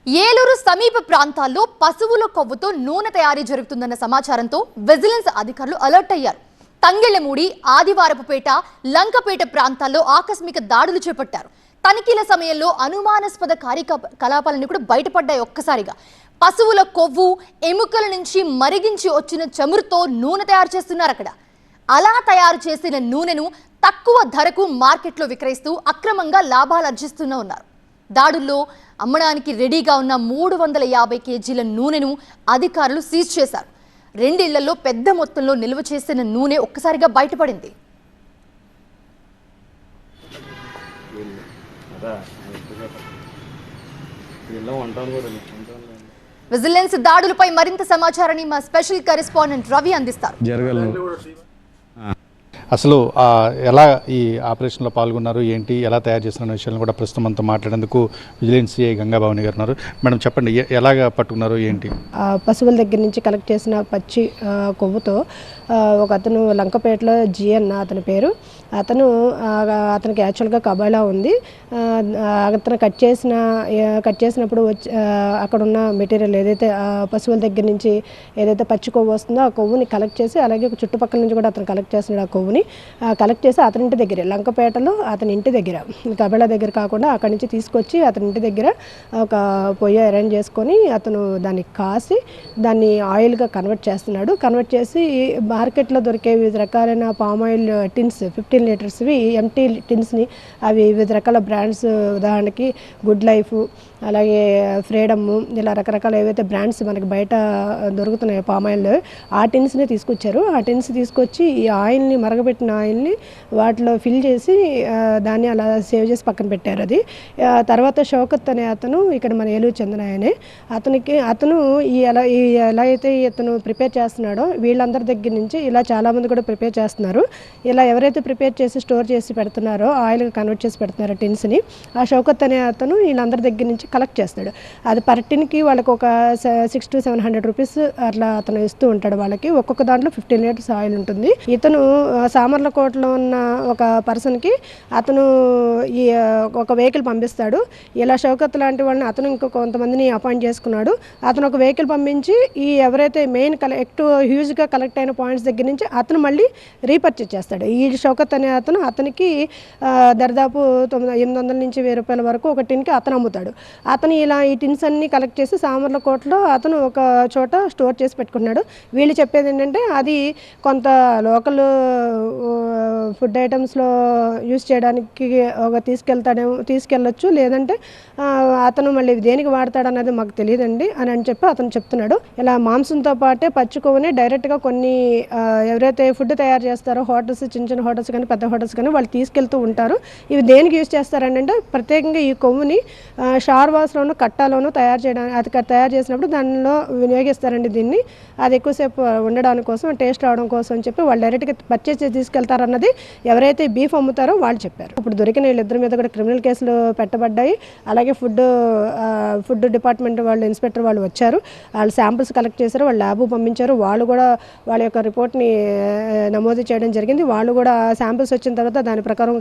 ఏలూరు సమీప ప్రాంతాల్లో పశువుల కొవ్వుతో నూనె తయారీ జరుగుతుందన్న సమాచారంతో విజిలెన్స్ అధికారులు అలర్ట్ అయ్యారు. తంగెళ్లమూడి, ఆదివారపుపేట, లంకపేట ప్రాంతాల్లో ఆకస్మిక దాడులు చేపట్టారు. తనిఖీల సమయంలో అనుమానాస్పద కార్యకలాపాలను కూడా బయటపడ్డాయి. ఒక్కసారిగా పశువుల కొవ్వు, ఎముకల నుంచి మరిగించి వచ్చిన చమురుతో నూనె తయారు చేస్తున్నారు. అక్కడ అలా తయారు చేసిన నూనెను తక్కువ ధరకు మార్కెట్లో విక్రయిస్తూ అక్రమంగా లాభాలు ఉన్నారు. దాడుల్లో అమ్మడానికి రెడీగా ఉన్న 350 కేజీల నూనెను అధికారులు సీజ్ చేశారు. 2 ఇళ్లలో పెద్ద మొత్తంలో నిల్వ చేసిన నూనె ఒక్కసారిగా బయటపడింది. విజిలెన్స్ దాడులపై మరింత సమాచారాన్ని మా స్పెషల్ కరెస్పాండెంట్ రవి అందిస్తారు. అసలు ఎలా ఈ ఆపరేషన్లో పాల్గొన్నారు, ఏంటి, ఎలా తయారు చేస్తున్న విషయాలను కూడా ప్రస్తుతం మనతో మాట్లాడేందుకు విజిలెన్స్ సిఐ గంగాభవాని గారు ఉన్నారు. మేడం చెప్పండి, ఎలాగ పట్టుకున్నారు, ఏంటి? పశువుల దగ్గర నుంచి కలెక్ట్ చేసిన పచ్చి కొవ్వుతో ఒక అతను లంకపేటలో జిఎన్ అతని పేరు, అతనికి యాక్చువల్గా కబాలా ఉంది. అతను కట్ చేసినప్పుడు అక్కడ ఉన్న మెటీరియల్ ఏదైతే పశువుల దగ్గర నుంచి ఏదైతే పచ్చి కొవ్వు వస్తుందో ఆ కొవ్వుని కలెక్ట్ చేసి, అలాగే చుట్టుపక్కల నుంచి కూడా అతను కలెక్ట్ చేస్తున్నాడు. ఆ కొవ్వుని కలెక్ట్ చేసి అతని ఇంటి దగ్గర, లంకపేటలో అతని ఇంటి దగ్గర, కబాలా దగ్గర కాకుండా అక్కడి నుంచి తీసుకొచ్చి అతని ఇంటి దగ్గర ఒక పొయ్యి అరేంజ్ చేసుకొని అతను దాన్ని కాసి దాన్ని ఆయిల్గా కన్వర్ట్ చేస్తున్నాడు. కన్వర్ట్ చేసి మార్కెట్లో దొరికే వివిధ రకాలైన పామ్ ఆయిల్ టిన్స్ 15 లీటర్స్వి ఎంటీ టిన్స్ని, అవి వివిధ రకాల బ్రాండ్స్, ఉదాహరణకి గుడ్ లైఫ్, అలాగే ఫ్రీడమ్, ఇలా రకరకాల ఏవైతే బ్రాండ్స్ మనకి బయట దొరుకుతున్నాయో పామ్ ఆయిల్, ఆ టిన్స్ని తీసుకొచ్చారు. ఆ టిన్స్ తీసుకొచ్చి ఈ ఆయిల్ని, మరగబెట్టిన ఆయిల్ని వాటిలో ఫిల్ చేసి దాన్ని అలా సేవ్ చేసి పక్కన పెట్టారు. అది తర్వాత షౌకత్ అనే అతను, ఇక్కడ మన ఏలూరు చెందిన ఆయనే, అతను ఎలా అయితే ఇతను ప్రిపేర్ చేస్తున్నాడో వీళ్ళందరి దగ్గర నుంచి ఇలా చాలామంది కూడా ప్రిపేర్ చేస్తున్నారు. ఇలా ఎవరైతే ప్రిపేర్ చేసి స్టోర్ చేసి పెడుతున్నారో, ఆయిల్గా కన్వర్ట్ చేసి పెడుతున్నారో టిన్స్ని, ఆ షౌకత్ అనే అతను వీళ్ళందరి దగ్గర నుంచి కలెక్ట్ చేస్తాడు. అది పర్ టిన్కి వాళ్ళకి ఒక 600 to 700 రూపీస్ అట్లా అతను ఇస్తూ ఉంటాడు వాళ్ళకి. ఒక్కొక్క దాంట్లో 15 లీటర్స్ ఆయిల్ ఉంటుంది. ఇతను సామర్లకోటలో ఉన్న ఒక పర్సన్కి అతను ఒక వెహికల్ పంపిస్తాడు. ఇలా షౌకత్ లాంటి వాళ్ళని అతను ఇంకో కొంతమందిని అపాయింట్ చేసుకున్నాడు. అతను ఒక వెహికల్ పంపించి ఈ ఎవరైతే మెయిన్ ఎక్కువ హ్యూజ్గా కలెక్ట్ అయిన పాయింట్స్ దగ్గర నుంచి అతను మళ్ళీ రీపర్చేజ్ చేస్తాడు. ఈ షౌకత్ అనే అతనికి దరిదాపు 800 నుంచి 1000 రూపాయల వరకు ఒక టిన్కి అతను అమ్ముతాడు. అతను ఇలా ఈ టిన్స్ అన్ని కలెక్ట్ చేసి సామర్లకోటలో అతను ఒక చోట స్టోర్ చేసి పెట్టుకున్నాడు. వీళ్ళు చెప్పేది ఏంటంటే అది కొంత లోకల్ ఫుడ్ ఐటమ్స్లో యూజ్ చేయడానికి ఒక తీసుకెళ్ళొచ్చు, లేదంటే అతను మళ్ళీ దేనికి వాడతాడు అన్నది మాకు తెలియదండి అని చెప్పి అతను చెప్తున్నాడు. ఇలా మాంసంతో పాటే పచ్చి కొవ్వుని డైరెక్ట్గా కొన్ని ఎవరైతే ఫుడ్ తయారు చేస్తారో హోటల్స్, చిన్న హోటల్స్ కానీ పెద్ద హోటల్స్ కానీ వాళ్ళు తీసుకెళ్తూ ఉంటారు. ఇవి దేనికి యూజ్ చేస్తారంటే ప్రత్యేకంగా ఈ కొవ్వుని షార్వాస్లోనూ కట్టాలోనూ తయారు చేసినప్పుడు దానిలో వినియోగిస్తారండి దీన్ని. అది ఎక్కువసేపు ఉండడానికి కోసం, టేస్ట్ రావడం కోసం అని చెప్పి వాళ్ళు డైరెక్ట్గా పర్చేస్ చేసి తీసుకెళ్తారన్నది ఎవరైతే బీఫ్ అమ్ముతారో వాళ్ళు చెప్పారు. ఇప్పుడు దొరికిన వీళ్ళిద్దరి మీద కూడా క్రిమినల్ కేసులు పెట్టబడ్డాయి. అలాగే ఫుడ్ డిపార్ట్మెంట్ వాళ్ళు, ఇన్స్పెక్టర్ వాళ్ళు వచ్చారు, వాళ్ళు శాంపిల్స్ కలెక్ట్ చేశారు, వాళ్ళు ల్యాబ్ పంపించారు. వాళ్ళు కూడా వాళ్ళ యొక్క రిపోర్ట్ని నమోదు చేయడం జరిగింది. వాళ్ళు కూడా శాంపిల్స్ వచ్చిన తర్వాత దాని ప్రకారం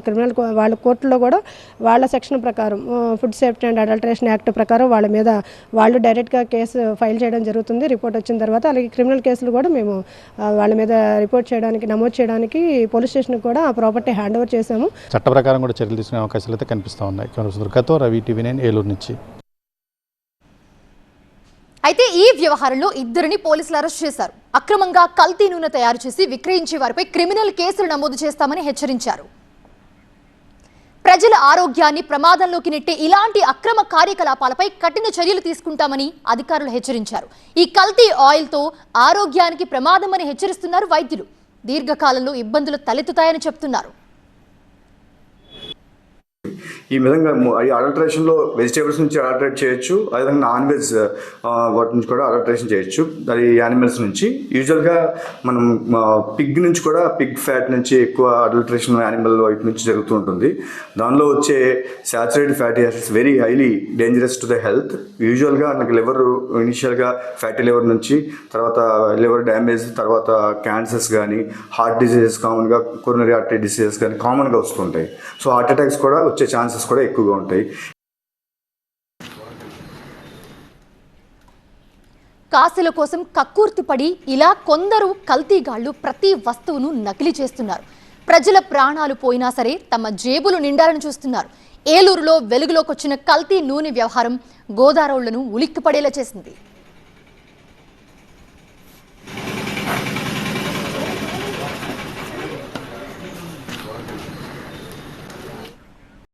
వాళ్ళ కోర్టులో కూడా వాళ్ళ సెక్షన్ ప్రకారం, food safety and adulteration act ప్రకారం వాళ్ళ మీద వాళ్ళు డైరెక్ట్గా కేసు ఫైల్ చేయడం జరుగుతుంది. రిపోర్ట్ వచ్చిన తర్వాత అలాగే క్రిమినల్ కేసులు కూడా మేము వాళ్ళ మీద నమోదు చేయడానికి పోలీస్ స్టేషన్కి కూడా ఆ ప్రాపర్టీ హ్యాండ్ ఓవర్ చేశాము. చట్ట ప్రకారం కూడా చర్యలు తీసుకునే అవకాశాలు అయితే కనిపిస్తూ ఉన్నాయి. దుర్గతో రవి, TV9 ఏలూరు నుంచి. అయితే ఈ వ్యవహారంలో 2 పోలీసులు అరెస్ట్ చేశారు. అక్రమంగా కల్తీ నూనె తయారు చేసి విక్రయించే వారిపై క్రిమినల్ కేసులు నమోదు చేస్తామని హెచ్చరించారు. ప్రజల ఆరోగ్యాన్ని ప్రమాదంలోకి నెట్టే ఇలాంటి అక్రమ కార్యకలాపాలపై కఠిన చర్యలు తీసుకుంటామని అధికారులు హెచ్చరించారు. ఈ కల్తీ ఆయిల్తో ఆరోగ్యానికి ప్రమాదమని హెచ్చరిస్తున్నారు వైద్యులు. దీర్ఘకాలంలో ఇబ్బందులు తలెత్తుతాయని చెప్తున్నారు. ఈ విధంగా ఈ అడల్టరేషన్లో వెజిటేబుల్స్ నుంచి అడల్టరేట్ చేయొచ్చు, అదేవిధంగా నాన్ వెజ్ వాటి నుంచి కూడా అడల్టరేషన్ చేయొచ్చు. అది యానిమల్స్ నుంచి. యూజువల్గా మనం పిగ్ నుంచి కూడా, పిగ్ ఫ్యాట్ నుంచి ఎక్కువ అడల్టరేషన్ యానిమల్ వైపు నుంచి జరుగుతూ ఉంటుంది. దానిలో వచ్చే saturated fatty acids very highly dangerous to the health. యూజువల్గా నాకు లివర్, ఇనిషియల్గా ఫ్యాటీ లివర్ నుంచి, తర్వాత లివర్ డ్యామేజ్, తర్వాత క్యాన్సర్స్ కానీ, హార్ట్ డిసీజెస్, కామన్గా కొరోనరీ ఆర్టరీ డిసీజెస్ కానీ కామన్గా వస్తుంటాయి. సో హార్ట్ అటాక్స్ కూడా వచ్చే ఛాన్సెస్ కూడా ఎక్కువగా ఉంటాయి. కాసుల కోసం కక్కుర్తిపడి ఇలా కొందరు కల్తీగాళ్లు ప్రతి వస్తువును నకిలీ చేస్తున్నారు. ప్రజల ప్రాణాలు పోయినా సరే తమ జేబులు నిండాలని చూస్తున్నారు. ఏలూరులో వెలుగులోకి వచ్చిన కల్తీ నూనె వ్యవహారం గోదారోళ్లను ఉలిక్కిపడేలా చేసింది.